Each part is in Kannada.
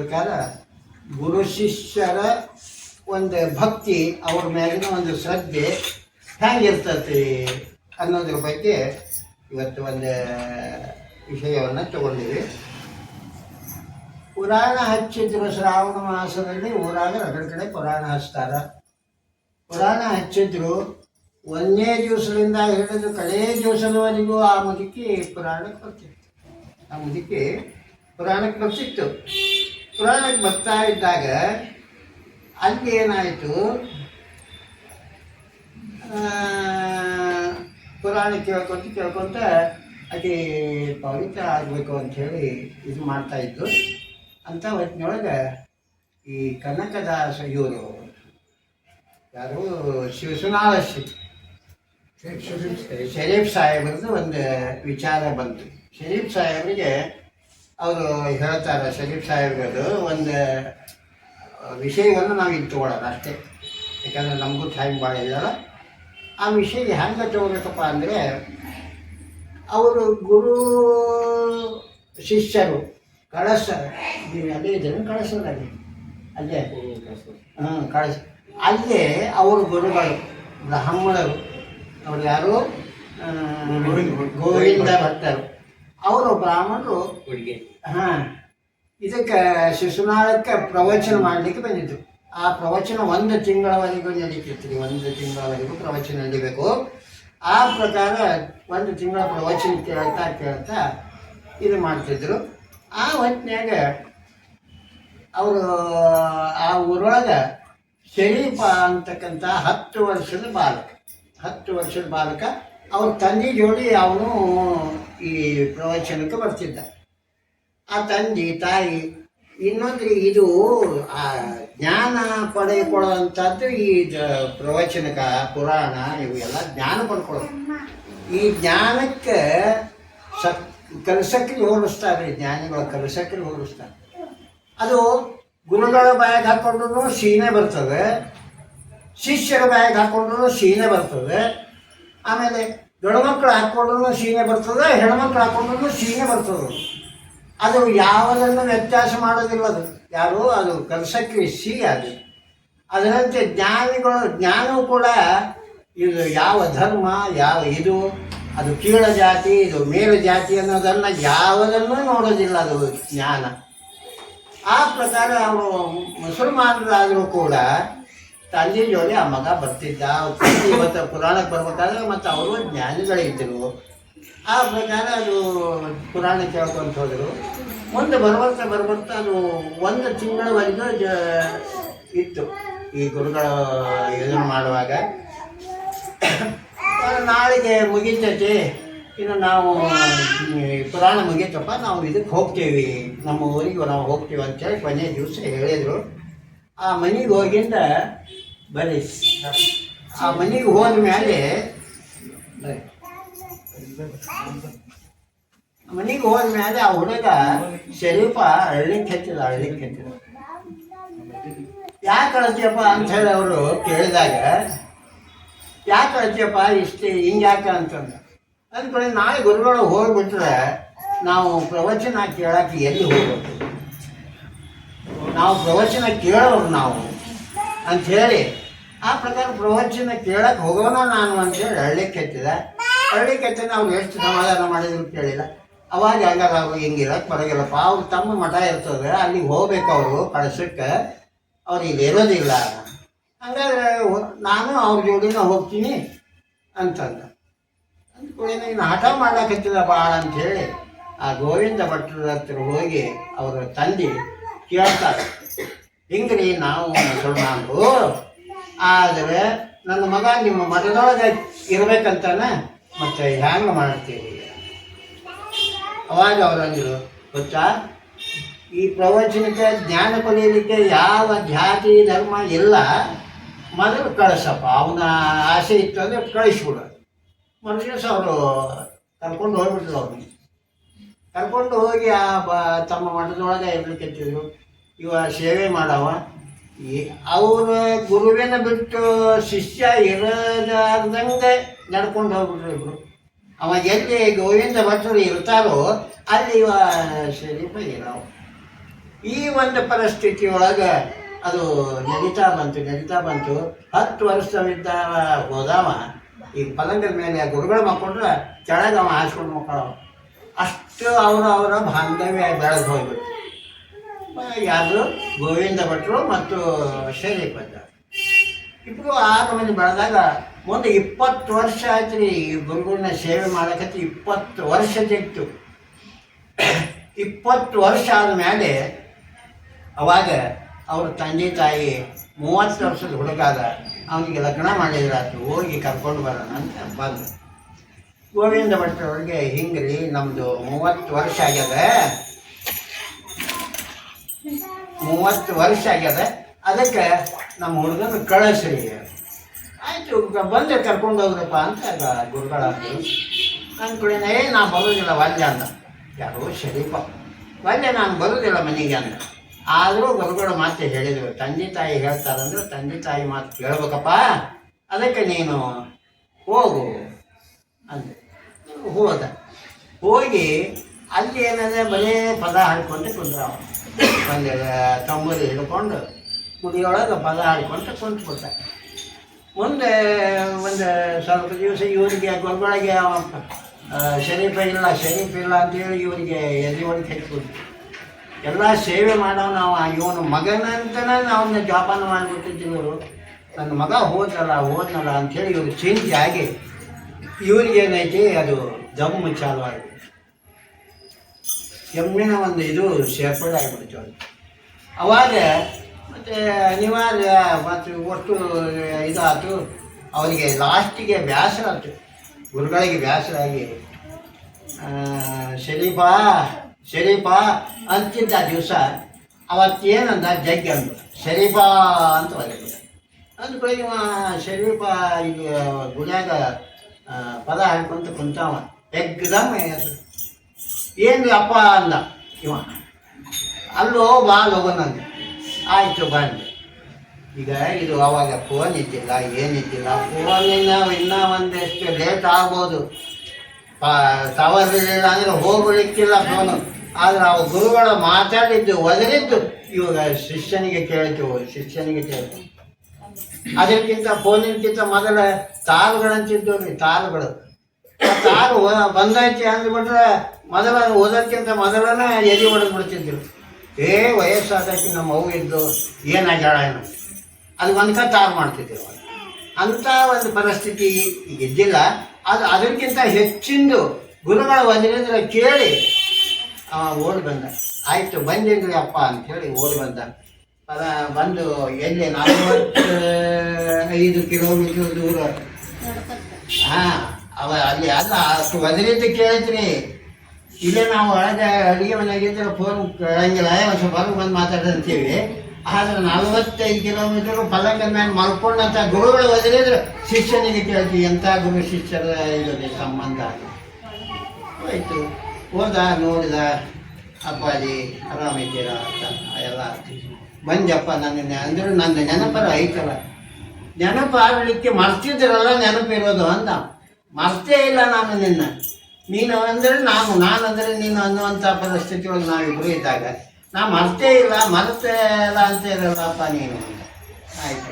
ಪ್ರಕಾರ ಗುರು ಶಿಷ್ಯರ ಒಂದು ಭಕ್ತಿ ಅವ್ರ ಮ್ಯಾಗಿನ ಒಂದು ಶ್ರದ್ಧೆ ಹೆಂಗಿರ್ತತಿ ಅನ್ನೋದ್ರ ಬಗ್ಗೆ ಇವತ್ತು ಒಂದು ವಿಷಯವನ್ನು ತಗೊಂಡಿವಿ. ಪುರಾಣ ಹಚ್ಚಿದ್ರು ಶ್ರಾವಣ ಮಾಸದಲ್ಲಿ ಊರಾಗ ರಗಡ ಕಡೆ ಪುರಾಣ ಹಚ್ತಾರ. ಪುರಾಣ ಹಚ್ಚಿದ್ರು ಒಂದನೇ ದಿವಸದಿಂದ ಹಿಡಿದು ಕಡೇ ದಿವಸದವರೆಗೂ ಆ ಮುದುಕಿ ಪುರಾಣಕ್ಕೆ ಬರ್ತಿತ್ತು. ಆ ಮುದುಕಿ ಪುರಾಣಕ್ಕೆ ಬರ್ತಿತ್ತು. ಪುರಾಣಕ್ಕೆ ಬರ್ತಾ ಇದ್ದಾಗ ಅಲ್ಲಿ ಏನಾಯಿತು, ಪುರಾಣ ಕೇಳ್ಕೊಂತ ಆಕೆ ಪವಿತ್ರ ಆಗಬೇಕು ಅಂಥೇಳಿ ಇದು ಮಾಡ್ತಾಯಿದ್ರು. ಅಂಥ ಹೊತ್ತಿನೊಳಗೆ ಈ ಕನಕದಾಸ ಇವರು ಯಾರು ಶಿವಸುನಾಳಶಿ ಶರೀಫ್ ಸಾಹೇಬ್ರದ್ದು ಒಂದು ವಿಚಾರ ಬಂತು. ಶರೀಫ್ ಸಾಹೇಬ್ರಿಗೆ ಅವರು ಹೇಳ್ತಾರೆ, ಶರೀಫ್ ಸಾಹೇಬ್ರದ್ದು ಒಂದು ವಿಷಯವನ್ನು ನಾವು ಇಲ್ಲಿ ತೊಗೊಳ್ಳೋಣ ಅಷ್ಟೇ, ಯಾಕಂದರೆ ನಮಗೂ ಟೈಮ್ ಭಾಳ ಇಲ್ಲಲ್ಲ. ಆ ವಿಷಯ ಹೆಂಗೆ ತಗೋಬೇಕಪ್ಪ ಅಂದರೆ, ಅವರು ಗುರು ಶಿಷ್ಯರು ಕಳಶ ಅಲ್ಲೇ ಇದ್ದೇನೆ, ಕಳಶದಲ್ಲಿ ಅಲ್ಲೇ ಕಳಶ ಅಲ್ಲೇ ಅವರು ಗುರುಗಳು ಬ್ರಾಹ್ಮಣರು, ಅವ್ರು ಯಾರು ಗೋವಿಂದ ಭಟ್ಟರು, ಅವರು ಬ್ರಾಹ್ಮಣರು. ಇದಕ್ಕೆ ಶಿಶುನಾಳಕ್ಕೆ ಪ್ರವಚನ ಮಾಡಲಿಕ್ಕೆ ಬಂದಿದ್ದು. ಆ ಪ್ರವಚನ 1 ತಿಂಗಳವರೆಗೂ ನಡೀತಿರ್ತೀವಿ. 1 ತಿಂಗಳವರೆಗೂ ಪ್ರವಚನ ನಡೀಬೇಕು. ಆ ಪ್ರಕಾರ 1 ತಿಂಗಳ ಪ್ರವಚನ ಕೇಳ್ತಾ ಇದು ಮಾಡ್ತಿದ್ರು. ಆ ಹೊತ್ತಿನಾಗ ಅವರು ಆ ಊರೊಳಗೆ ಶರೀಫ ಅಂತಕ್ಕಂಥ 10 ವರ್ಷದ ಬಾಲಕ ಅವ್ರ ತಂದೆ ಜೋಡಿ ಅವನು ಈ ಪ್ರವಚನಕ್ಕೆ ಬರ್ತಿದ್ದ. ಆ ತಂದೆ ತಾಯಿ ಇನ್ನೊಂದು ಇದು ಆ ಜ್ಞಾನ ಪಡೆದುಕೊಳ್ಳುವಂಥದ್ದು ಈ ಪ್ರವಚನಕ ಪುರಾಣ ಇವು ಎಲ್ಲ ಜ್ಞಾನ ಪಡ್ಕೊಳ್ಳೋದು. ಈ ಜ್ಞಾನಕ್ಕೆ ಕಲಸಕ್ಕೆ ಹೋಲಿಸ್ತಾರೆ, ಜ್ಞಾನಿಗಳು ಕಲಸಕ್ಕೆ ಹೋಲಿಸ್ತಾರೆ. ಅದು ಗುರುಗಳ ಬಾಯಿಗೆ ಹಾಕ್ಕೊಂಡ್ರು ಸೀನೆ ಬರ್ತದೆ, ಶಿಷ್ಯರ ಬಾಯಿಗೆ ಹಾಕ್ಕೊಂಡ್ರು ಸೀನೆ ಬರ್ತದೆ. ಆಮೇಲೆ ಗಂಡುಮಕ್ಳು ಹಾಕ್ಕೊಂಡ್ರು ಸೀನೆ ಬರ್ತದೆ, ಹೆಣ್ಮಕ್ಳು ಹಾಕ್ಕೊಂಡ್ರು ಸೀನೆ ಬರ್ತದೆ. ಅದು ಯಾವುದನ್ನು ವ್ಯತ್ಯಾಸ ಮಾಡೋದಿಲ್ಲ. ಅದು ಯಾರು ಅದು ಕಲಸಕ್ಕೆ ಸಿಹಿ ಅದು. ಅದರಂತೆ ಜ್ಞಾನವೂ ಕೂಡ ಇದು ಯಾವ ಧರ್ಮ ಯಾವ ಇದು ಅದು ಕೀಳ ಜಾತಿ ಇದು ಮೇಲು ಜಾತಿ ಅನ್ನೋದನ್ನು ಯಾವುದನ್ನು ನೋಡೋದಿಲ್ಲ ಅದು ಜ್ಞಾನ. ಆ ಪ್ರಕಾರ ಅವರು ಮುಸಲ್ಮಾನರಾದರೂ ಕೂಡ ತಂದೆ ಜೋಡಿ ಆ ಮಗ ಬರ್ತಿದ್ದ. ಇವತ್ತು ಪುರಾಣಕ್ಕೆ ಬರ್ಬೇಕಾದ್ರೆ ಮತ್ತು ಅವರು ಜ್ಞಾನಿಗಳಿದ್ದರು. ಆ ಪ್ರಕಾರ ಅದು ಪುರಾಣ ಕೇಳ್ಕೊಂತ ಹೋದರು. ಮುಂದೆ ಬರ್ಬರ್ತಾ ಅದು 1 ತಿಂಗಳವರೆಗೂ ಇತ್ತು. ಈ ಗುರುಗಳು ಇದನ್ನು ಮಾಡುವಾಗ ನಾಳೆಗೆ ಮುಗಿತೈತಿ, ಇನ್ನು ನಾವು ಪುರಾಣ ಮುಗೀತಪ್ಪ, ನಾವು ಇದಕ್ಕೆ ಹೋಗ್ತೀವಿ, ನಮ್ಮ ಊರಿಗೆ ನಾವು ಹೋಗ್ತೀವಿ ಅಂತೇಳಿ ಕೊನೆ ದಿವಸ ಹೇಳಿದರು. ಆ ಮನೆಗೆ ಹೋಗಿಂದ ಬರೀ ಆ ಮನೆಗೆ ಹೋದ ಮೇಲೆ ಆ ಹುಡುಗ ಶರೀಫ ಅಳ್ಲಿಕ್ಕೆ ಹಚ್ಚಿದ. ಯಾಕೆ ಅಳ್ತಿಯಪ್ಪ ಅಂತ ಹೇಳಿ ಅವರು ಕೇಳಿದಾಗ, ಯಾಕೆ ಅಳ್ತಿಯಪ್ಪ ಇಷ್ಟೇ ಹಿಂಗ್ಯಾಕೆ ಅಂತಂದ. ಅಂದ್ಕೊಳ್ಳಿ ನಾಳೆ ಗುರುಗಳು ಹೋಗ್ಬಿಟ್ರೆ ನಾವು ಪ್ರವಚನ ಕೇಳಕ್ಕೆ ಎಲ್ಲಿ ಹೋಗ್ಬೇಕು, ನಾವು ಪ್ರವಚನ ಕೇಳೋರು ನಾವು ಅಂಥೇಳಿ ಆ ಪ್ರಕಾರ ಪ್ರವಚನ ಕೇಳಕ್ಕೆ ಹೋಗೋಣ ನಾನು ಅಂತೇಳಿ ಹಳ್ಳಿಕ್ಕೆ ಎತ್ತಿದ. ಅವ್ರು ಎಷ್ಟು ಸಮಾಧಾನ ಮಾಡಿದ್ರು ಕೇಳಿಲ್ಲ. ಅವಾಗ ಹಂಗಾರ ಅವ್ರು ಹಿಂಗಿರಕ್ಕೆ ಬರೋಗಿಲ್ಲಪ್ಪ, ಅವ್ರು ತಮ್ಮ ಮಠ ಇರ್ತದೆ, ಅಲ್ಲಿಗೆ ಹೋಗ್ಬೇಕು ಅವರು ಕಳ್ಸಕ್ಕೆ, ಅವ್ರು ಇಲ್ಲಿ ಇರೋದಿಲ್ಲ. ಹಂಗಾದ್ರೆ ನಾನು ಅವ್ರ ಜೋಡಿನ ಹೋಗ್ತೀನಿ ಅಂತಂದ. ಅಂದ್ಕೊಳ್ಳಿ ನೀನು ಹಠ ಮಾಡ್ಲಕತ್ತಿಲ್ಲ ಭಾಳ ಅಂಥೇಳಿ ಆ ಗೋವಿಂದ ಭಟ್ರ ಹತ್ರ ಹೋಗಿ ಅವರ ತಂದೆ ಕೇಳ್ತಾರೆ, ಹಿಂಗ್ರಿ ನಾವು ಮುಸಲ್ಮಾನರು, ಆದರೆ ನನ್ನ ಮಗ ನಿಮ್ಮ ಮಠದೊಳಗೆ ಇರ್ಬೇಕಂತಾನೆ, ಮತ್ತು ಹ್ಯಾಂಗೆ ಮಾಡ್ತೀವಿ? ಅವಾಗ ಅವರಂದರು, ಗೊತ್ತಾ, ಈ ಪ್ರವಚನಕ್ಕೆ ಜ್ಞಾನ ಪಡೆಯಲಿಕ್ಕೆ ಯಾವ ಜಾತಿ ಧರ್ಮ ಇಲ್ಲ, ಮೊದಲು ಕಳಿಸಪ್ಪ. ಅವನ ಆಸೆ ಇತ್ತು ಅಂದರೆ ಕಳಿಸ್ಬಿಡು. ಮರುದಿವಸ ಅವರು ಕರ್ಕೊಂಡು ಹೋಗ್ಬಿಟ್ರು. ಅವ್ರನ್ನ ಕರ್ಕೊಂಡು ಹೋಗಿ ತಮ್ಮ ಮಠದೊಳಗೆ ಇರ್ಲಿಕ್ಕೆತ್ತಿದ್ರು. ಇವ ಸೇವೆ ಮಾಡವ, ಅವರ ಗುರುವಿನ ಬಿಟ್ಟು ಶಿಷ್ಯ ಇರದಂಗೆ ನಡ್ಕೊಂಡು ಹೋಗ್ಬಿಟ್ರು ಇವರು. ಅವಾಗ ಎಲ್ಲಿ ಗೋವಿಂದ ಭಟ್ರು ಇರ್ತಾರೋ ಅಲ್ಲಿ ಇವ ಶರೀಫ ಇರವ. ಈ ಒಂದು ಪರಿಸ್ಥಿತಿಯೊಳಗೆ ಅದು ನಡೀತಾ ಬಂತು 10 ವರ್ಷವಿದ್ದ ಹೋದವ ಈ ಪಲಂಗದ ಮೇಲೆ ಗುರುಗಳು ಮಕ್ಕೊಂಡ್ರೆ ಕೆಳಗೆ ಅವ ಹಾಸ್ಕೊಂಡು ಮಕ್ಕಳು ಅಷ್ಟು ಅವರ ಬಾಂಧವ್ಯ ಬೆಳೆದು ಹೋಗ್ಬಿಟ್ಟು ಯಾರು ಗೋವಿಂದ ಭಟ್ರು ಮತ್ತು ಶರೀಫ್ ಭಟ್ರು ಇಬ್ಬರು 6 ಮಂದಿ ಬೆಳೆದಾಗ ಮುಂದೆ 20 ವರ್ಷ ಆಯ್ತು ರೀ ಈ ಗುರುಗಳನ್ನ ಸೇವೆ ಮಾಡಕತ್ತಿ 20 ವರ್ಷ ತೆಗ್ತು 20 ವರ್ಷ ಆದಮೇಲೆ ಅವಾಗ ಅವ್ರ ತಂದೆ ತಾಯಿ 30 ವರ್ಷದ ಹುಡುಗಾದ ಅವನಿಗೆ ಲಗ್ನ ಮಾಡಿದ್ರಾತು ಹೋಗಿ ಕರ್ಕೊಂಡು ಬರೋಣ ಅಂತ ಬಂದು ಗೋವಿಂದ ಭಟ್ರವ್ರಿಗೆ ಹಿಂಗ್ರಿ ನಮ್ಮದು 30 ವರ್ಷ ಆಗ್ಯದ 30 ವರ್ಷ ಆಗ್ಯದ ಅದಕ್ಕೆ ನಮ್ಮ ಹುಡುಗನ ಕಳಿಸ್ರಿ ಆಯಿತು ಬಂದೆ ಕರ್ಕೊಂಡು ಹೋಗ್ರಪ್ಪ ಅಂತ ಗುರುಗಳಾದ್ರು ನನ್ನ ಕಡೆನೇ ನಾ ಬರೋದಿಲ್ಲ ವಲ್ಯ ಅಂದ ಯಾರೋ ಶರೀಫ ವಲ್ಯ ನಾನು ಬರೋದಿಲ್ಲ ಮನೆಗೆ ಅಂದ ಆದರೂ ಗುರುಗಳು ಮಾತು ಹೇಳಿದರು ತಂದೆ ತಾಯಿ ಹೇಳ್ತಾರಂದ್ರೆ ತಂದೆ ತಾಯಿ ಮಾತು ಕೇಳ್ಬೇಕಪ್ಪ ಅದಕ್ಕೆ ನೀನು ಹೋಗು ಅಂದೆ ಹೋದ ಹೋಗಿ ಅಲ್ಲಿ ಏನಂದರೆ ಬರೀ ಪದ ಹಾಡ್ಕೊಂಡು ಕುಂದ್ರ ಒಂದು ತಂಬೂರಿ ಹಿಡ್ಕೊಂಡು ಗುಡಿಯೊಳಗೆ ಪದ ಹಾಡ್ಕೊಂಡು ಕುಂತ್ಬಿಟ್ಟ ಮುಂದೆ ಒಂದು ಸ್ವಲ್ಪ ದಿವಸ ಇವರಿಗೆ ಗುರುಗಳಿಗೆ ಶರೀಫ ಇಲ್ಲ ಅಂತೇಳಿ ಇವರಿಗೆ ಎದೆ ಒಳಗೆ ಹೆಚ್ಚಿಬಿಟ್ಟು ಎಲ್ಲ ಸೇವೆ ಮಾಡೋನು ನಾವು ಇವನು ಮಗನಂತನೇ ಅವನ್ನ ಜೋಪಾನ ಮಾಡಿಬಿಟ್ಟಿದ್ದೀವರು ನನ್ನ ಮಗ ಹೋದ್ನಲ್ಲ ಅಂಥೇಳಿ ಇವ್ರಿಗೆ ಚಿಂತೆ ಆಗಿ ಇವ್ರಿಗೇನೈತಿ ಅದು ದಮ್ಮು ಚಾಲು ಆಗಿಬಿಟ್ಟು ಎಮ್ಮಿನ ಒಂದು ಇದು ಸೇರ್ಪಡೆ ಆಗಿಬಿಡ್ತು ಅದು ಅವಾಗ ಮತ್ತು ಅನಿವಾರ್ಯ ಮತ್ತು ಒಟ್ಟು ಇದಾಯ್ತು ಅವರಿಗೆ ಲಾಸ್ಟಿಗೆ ಬೇಸರ ಆಯ್ತು ಗುರುಗಳಿಗೆ ಬೇಸರ ಆಗಿ ಶರೀಫ ಅಂತಿದ್ದ ದಿವಸ ಅವತ್ತೇನಂದ ಜಗ್ಗಿ ಅಂದು ಶರೀಫ ಅಂತ ಒದಗಿದ ಅಂದ್ಕೊಳ್ಳಿ ಇವ ಶರೀಫ ಈಗ ಗುಡಿಯಾಗ ಪದ ಹಾಡ್ಕೊಂತ ಕುಂತಾವ ಎಗ್ದಮ್ ಏನು ಅಪ್ಪ ಅಂದ ಇವ ಅಲ್ಲೋ ಬಾ ಲೋಗನಂದ ಆಯಿತು ಬಂದೆ ಈಗ ಇದು ಅವಾಗ ಫೋನ್ ಇದ್ದಿಲ್ಲ ಏನಿದ್ದಿಲ್ಲ ಫೋನಿನ ಇನ್ನೂ ಒಂದಷ್ಟು ಲೇಟ್ ಆಗ್ಬೋದು ಟವರ್ ಇರಲಿಲ್ಲ ಅಂದರೆ ಹೋಗಲಿಕ್ಕಿಲ್ಲ ಫೋನು ಆದರೆ ಅವು ಗುರುಗಳು ಮಾತಾಡಿದ್ದು ಒದರಿದ್ದು ಇವಾಗ ಶಿಷ್ಯನಿಗೆ ಕೇಳ್ತೀವಿ ಅದಕ್ಕಿಂತ ಫೋನಿನಕ್ಕಿಂತ ಮೊದಲ ತಾಳುಗಳಂತಿದ್ದು ರೀ ತಾಳು ಬಂದೈತಿ ಅಂದ್ಬಿಟ್ರೆ ಮೊದಲ ಓದೋದಕ್ಕಿಂತ ಮೊದಲನೇ ಎದೆ ಹೊಡೆದು ಬಿಡ್ತಿದ್ರು ವಯಸ್ಸಾದಕ್ಕೆ ನಮ್ಮ ಅವು ಇದ್ದು ಏನಾಗ್ಯಾಳ ಏನು ಅದು ಒಂದ್ಕ ತಾರು ಮಾಡ್ತಿದ್ರು ಅಂಥ ಒಂದು ಪರಿಸ್ಥಿತಿ ಈಗ ಇದ್ದಿಲ್ಲ ಅದಕ್ಕಿಂತ ಹೆಚ್ಚಿಂದು ಗುರುಗಳ ಒದರಿದ್ರೆ ಕೇಳಿ ಓಡಿ ಬಂದ ಆಯಿತು ಬಂದಿದ್ರಿ ಅಪ್ಪ ಅಂಥೇಳಿ ಓಡಿ ಬಂದ ಬಂದು ಎಲ್ಲಿ 45 ಕಿಲೋಮೀಟರ್ ದೂರ ಅಲ್ಲಿ ಅಲ್ಲ ಅಷ್ಟು ಒದರಿದ್ದು ಕೇಳಿದ್ರಿ ಇಲ್ಲೇ ನಾವು ಒಳಗೆ ಅಡುಗೆ ಮನೆಯಾಗಿದ್ದರೆ ಫೋನ್ ಕೇಳಂಗಿಲ್ಲ ಸ್ವಲ್ಪ ಹೊರಗೆ ಬಂದು ಮಾತಾಡಂತೀವಿ ಆದರೆ 45 ಕಿಲೋಮೀಟರ್ ಪಲ್ಲಂಗದ ಮೇಲೆ ಮಲ್ಕೊಂಡಂಥ ಗುರುಗಳು ಒದರಿದ್ರೆ ಶಿಷ್ಯನಿಗೆ ಕೇಳ್ತೀವಿ ಎಂಥ ಗುರು ಶಿಷ್ಯರ ಇದು ಸಂಬಂಧ ಆಯಿತು ಹೋದ ನೋಡಿದ ಅಪ್ಪಾಜಿ ಆರಾಮಿದ್ದೀರಾ ಅಂತ ಎಲ್ಲ ಬಂದಪ್ಪ ಅಂದರೆ ನನ್ನ ನೆನಪರ ಐತಲ್ಲ ನೆನಪು ಆಗಲಿಕ್ಕೆ ಮರ್ತಿದ್ರಲ್ಲ ನೆನಪಿರೋದು ಅಂತ ಮರ್ತೇ ಇಲ್ಲ ನಾನು ನಿನ್ನ ನೀನು ಅಂದರೆ ನಾನಂದರೆ ನೀನು ಅನ್ನುವಂಥ ಪರಿಸ್ಥಿತಿ ಒಳಗೆ ನಾವಿಬ್ಬರು ಇದ್ದಾಗ ನಾ ಮರ್ತೇ ಇಲ್ಲ ಅಂತ ಇರಲ್ಲಪ್ಪ ನೀನು ಅಂತ ಆಯಿತು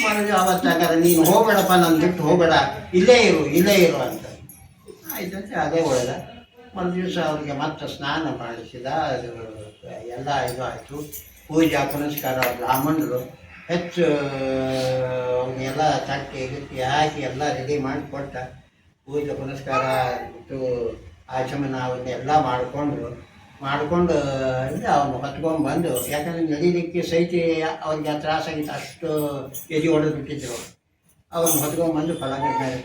ಮರಳಿ ಅವತ್ತಾಗಾರೆ ನೀನು ಹೋಗಬೇಡಪ್ಪ ನನ್ನ ಬಿಟ್ಟು ಹೋಗಬೇಡ ಇಲ್ಲೇ ಇರು ಅಂತ ಆಯ್ತಂತೆ ಅದೇ ಒಳ್ಳೆದ ಒಂದು ದಿವಸ ಅವ್ರಿಗೆ ಮತ್ತೆ ಸ್ನಾನ ಮಾಡಿಸಿದ ಅದು ಎಲ್ಲ ಇದು ಆಯಿತು ಪೂಜಾ ಪುನಸ್ಕಾರ ಬ್ರಾಹ್ಮಣರು ಹೆಚ್ಚು ಅವನ್ನೆಲ್ಲ ತಟ್ಟೆ ಗಿಟ್ಟಿ ಹಾಕಿ ಎಲ್ಲ ರೆಡಿ ಮಾಡಿಕೊಟ್ಟ ಪೂಜೆ ಪುನಸ್ಕಾರ ಬಿಟ್ಟು ಆಚಮನ ಅವನ್ನೆಲ್ಲ ಮಾಡಿಕೊಂಡು ಅವನು ಹೊತ್ಕೊಂಡು ಬಂದು ಯಾಕಂದರೆ ನಡೀಲಿಕ್ಕೆ ಸಹಿತ ಅವ್ರಿಗೆ ತ್ರಾಸಾಗಿತ್ತು ಅಷ್ಟು ಎದೆ ಹೊಡೆದು ಬಿಟ್ಟಿದ್ರು ಅವನು ಹೊತ್ಕೊಂಡ್ಬಂದು ಫಲಾಂಗ ಮೇಲೆ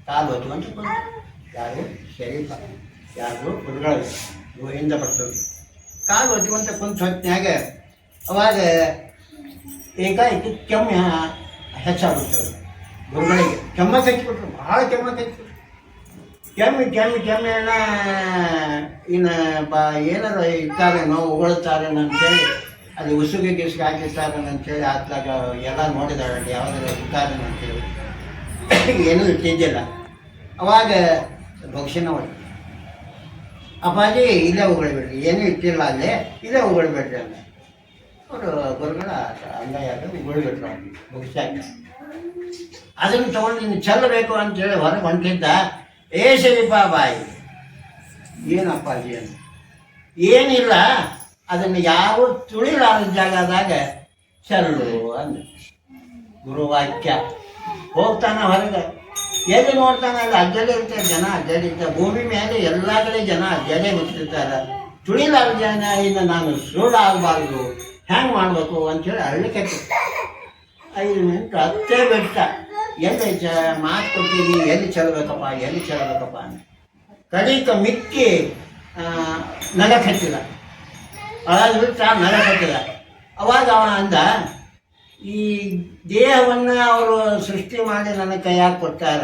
ಕಾಲು ಹೊತ್ಕೊಂಡು ಬಂದು ಯಾರು ಶರೀಫ ಯಾರು ಗುರುಗಳು ಗೋವಿಂದ ಭಟ್ರು ಕಾಲು ಹೊತ್ಕೊಂತ ಕುಂತ ಹೊತ್ತಿನಾಗ ಅವಾಗ ಏಕಾಏಕಿ ಕೆಮ್ಮು ಹೆಚ್ಚಾಗ್ಬಿಡ್ತವೆ ಗುರುಗಳಿಗೆ ಕೆಮ್ಮ ಕಚ್ಚಿಬಿಟ್ರು ಭಾಳ ಕೆಮ್ಮ ಕಚ್ಚಿಬಿಟ್ರು ಕೆಮ್ಮೆಣ್ಣ ಇನ್ನು ಏನಾರು ಇರ್ತಾರೇನೋ ಉಗುಳ್ತಾರೇನೋ ಅಂತೇಳಿ ಅಲ್ಲಿ ಉಸುಗೆ ಗಿಸುಗೆ ಹಾಕಿರ್ತಾರೇನೋ ಅಂತೇಳಿ ಆತ್ಲಾಗ ಎಲ್ಲ ನೋಡಿದಾಳೆ ಯಾವುದಾದ್ರು ಇರ್ತಾರೇನೋ ಅಂತೇಳಿ ಏನೂ ಇಟ್ಟಿದ್ದಿಲ್ಲ ಅವಾಗ ಭಕ್ಷಣ ಹೊಡೆ ಅಪ್ಪಾಜಿ ಇಲ್ಲೇ ಉಗುಳ್ಬೇಡ್ರಿ, ಏನೂ ಇಟ್ಟಿಲ್ಲ ಅಲ್ಲೇ, ಇಲ್ಲೇ ಉಗುಳ್ಬೇಡ್ರಿ ಅಂದ. ಅವರು ಗುರುಗಳ ಅಂಗೈಯಾಗ ಉಗುಳ್ಬಿಟ್ರು ಅವ್ನಿಗೆ ಮುಗಿಸಾಕ. ಅದನ್ನು ತೊಗೊಂಡು ನೀನು ಚೆಲ್ಲಬೇಕು ಅಂತೇಳಿ ಹೊರಗೆ ಹೊಂಟಿದ್ದ. ಏ ಶರೀಫ ಬಾಯಿ, ಏನಪ್ಪಾಜಿ ಅಂತ. ಏನಿಲ್ಲ, ಅದನ್ನು ಯಾವ ತುಳಿಲಾರದ ಜಾಗದಾಗ ಚೆಲ್ಲು ಅಂದ ಗುರುವಾಕ್ಯ. ಹೋಗ್ತಾನ ಹೊರಗೆ, ಎಲ್ಲಿ ನೋಡ್ತಾನೆ ಅಲ್ಲಿ ಅಜ್ಜಲೇ ಇರ್ತಾರೆ ಜನ, ಅಜ್ಜಲೇ ಇರ್ತಾರೆ. ಭೂಮಿ ಮೇಲೆ ಎಲ್ಲ ಕಡೆ ಜನ ಅಜ್ಜಲೇ ಗೊತ್ತಿರ್ತಾರೆ. ತುಳಿಲಾರ ಜನ ಇನ್ನು ನಾನು ಸುಳ್ಳಾಗಬಾರ್ದು, ಹ್ಯಾಂಗೆ ಮಾಡಬೇಕು ಅಂಥೇಳಿ ಅಳ್ಳಿಕೆ 5 ಮಿನಿಟ್ ಹತ್ತೇ ಬಿಟ್ಟ. ಎಲ್ಲಿ ಮಾತು ಕೊಡ್ತೀನಿ, ಎಲ್ಲಿ ಚೆಲ್ಲಬೇಕಪ್ಪ ಅಂತ. ಕಡಿಕ ಮಿಕ್ಕಿ ನಗಕ್ಕೆ ಹತ್ತಿಲ್ಲ, ಅಳದು ಬಿಟ್ಟ ನಗಕ್ಕೆ ಹತ್ತಿಲ್ಲ. ಅವಾಗ ಅವ ಅಂದ, ಈ ದೇಹವನ್ನು ಅವರು ಸೃಷ್ಟಿ ಮಾಡಿ ನನ್ನ ಕೈಯಾಗ ಕೊಟ್ಟಾರ,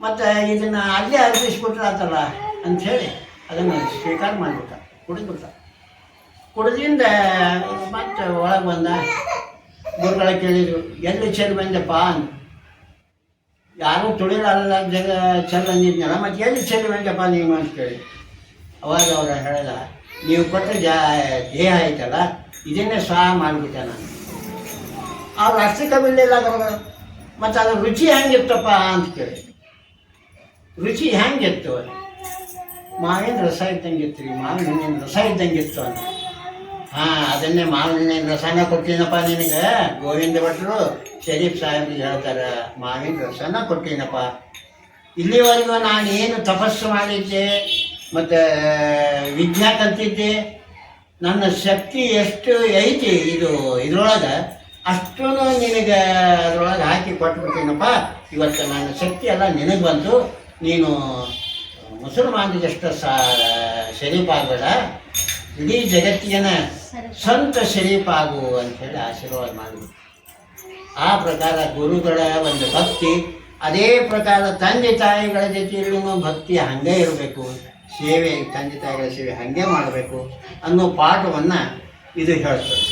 ಮತ್ತು ಇದನ್ನು ಅಲ್ಲೇ ಅರ್ಪಿಸ್ಬಿಟ್ರಾತಲ್ಲ ಅಂಥೇಳಿ ಅದನ್ನು ಸ್ವೀಕಾರ ಮಾಡಿಬಿಟ್ಟ, ಕುಡಿದ್ಬಿಟ್ಟ. ಕುಡಿದಿಂದ ಮತ್ತೆ ಒಳಗೆ ಬಂದ. ಗುರುಗಳ ಕೇಳಿದರು, ಎಲ್ಲಿ ಚೆಲ್ ಬಂದಪ್ಪ ಅಂತ. ಯಾರೂ ತುಳಿಲಾರಲ್ಲ ಜಗ ಚೆಲ್ ಅಂದಿದ್ನಲ್ಲ, ಮತ್ತು ಎಲ್ಲಿ ಚೆಲ್ ಬಂದಪ್ಪ ನೀವು ಅಂತ ಕೇಳಿ. ಅವಾಗ ಅವ್ರು ಹೇಳಿದ, ನೀವು ಕೊಟ್ಟ ದೇಹ ಐತಲ್ಲ, ಇದನ್ನೇ ಸ್ವಾಹ ಮಾಡಿಬಿಟ್ಟೆ ನಾನು. ಅವ್ರು ಅಷ್ಟಕ್ಕೆ ಬಿಡಲಿಲ್ಲ ಗುರುಗಳು. ಮತ್ತು ಅದ್ರ ರುಚಿ ಹೆಂಗಿತ್ತಪ್ಪ ಅಂತ ಕೇಳಿ. ರುಚಿ ಹೆಂಗಿತ್ತು? ಮಾವಿನ ರಸ ಇದ್ದಂಗಿತ್ತು ರೀ, ಮಾವಿನ ಹಣ್ಣಿನ ರಸ ಇದ್ದಂಗಿತ್ತು ಅಂತ. ಹಾಂ, ಅದನ್ನೇ ಮಾವಿನ ಹಣ್ಣಿನ ರಸನ ಕೊಡ್ತೀನಪ್ಪ ನಿನಗೆ. ಗೋವಿಂದ ಭಟ್ರು ಶರೀಫ್ ಸಾಹೇಬ್ರಿಗೆ ಹೇಳ್ತಾರೆ, ಮಾವಿನ ರಸನ ಕೊಡ್ತೀನಪ್ಪ. ಇಲ್ಲಿವರೆಗೂ ನಾನು ಏನು ತಪಸ್ಸು ಮಾಡಿದ್ದೆ ಮತ್ತು ವಿದ್ಯಾ ಕಲ್ತಿದ್ದೆ, ನನ್ನ ಶಕ್ತಿ ಎಷ್ಟು ಐತಿ ಇದ್ರೊಳಗೆ ಅಷ್ಟೂ ನಿನಗೆ ಅದ್ರೊಳಗೆ ಹಾಕಿ ಕೊಟ್ಬಿಡ್ತೀನಪ್ಪ. ಇವತ್ತು ನನ್ನ ಶಕ್ತಿ ಎಲ್ಲ ನಿನಗೆ ಬಂತು, ನೀನು ಮುಸಲ್ಮಾನರಿಗಷ್ಟು ಶರೀಫ್ ಆಗಬೇಡ, ಇಡೀ ಜಗತ್ತಿನ ಸಂತ ಶರೀಫ್ ಆಗು ಅಂಥೇಳಿ ಆಶೀರ್ವಾದ ಮಾಡಿದ್ರು. ಆ ಪ್ರಕಾರ ಗುರುಗಳ ಒಂದು ಭಕ್ತಿ, ಅದೇ ಪ್ರಕಾರ ತಂದೆ ತಾಯಿಗಳ ಜೊತೆಯಲ್ಲೂ ಭಕ್ತಿ ಹಾಗೆ ಇರಬೇಕು, ಸೇವೆ ತಂದೆ ತಾಯಿಗಳ ಸೇವೆ ಹಾಗೆ ಮಾಡಬೇಕು ಅನ್ನೋ ಪಾಠವನ್ನು ಇದು ಹೇಳ್ತದೆ.